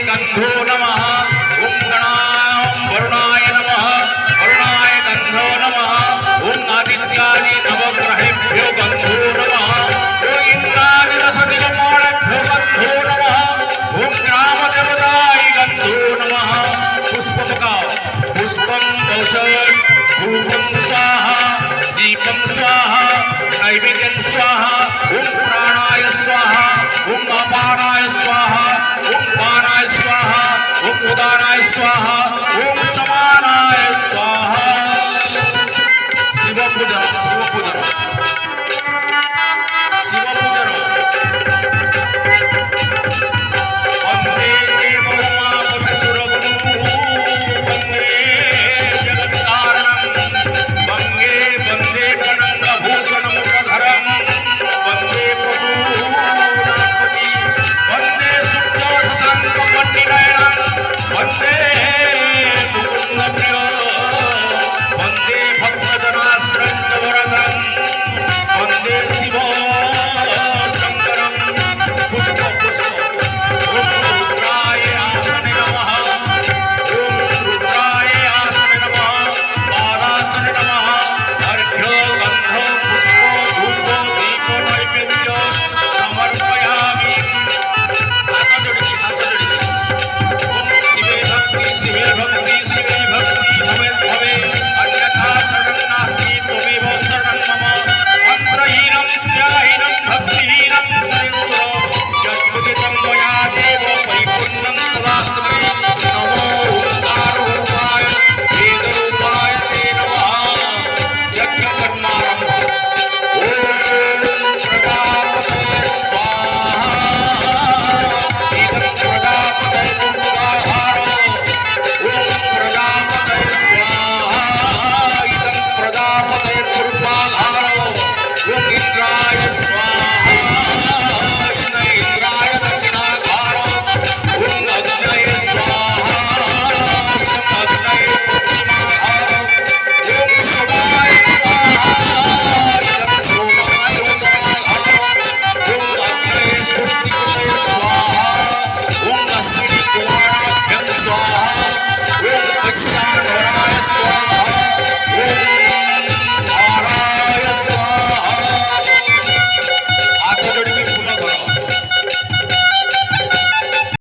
गंधो नमः। ओम वरुणाय नमः। वरुणाय गंधो नमः। ओम आदित्यादि नवग्रहेभ्यो गंधो नमः। ओम इंद्रादि दशदिनमाणेभ्यो गंधो नमः। ओम ग्राम देवताय गंधो नमः। पुष्पम का पुष्पम औषध धूपम स्वाहा दीपम स्वाहा नैवेद्यं स्वाहा। ओम प्राणाय स्वाहा। ओम अपानाय स्वाहा। ओम पानाय स्वाहा। ओम उदानाय स्वाहा।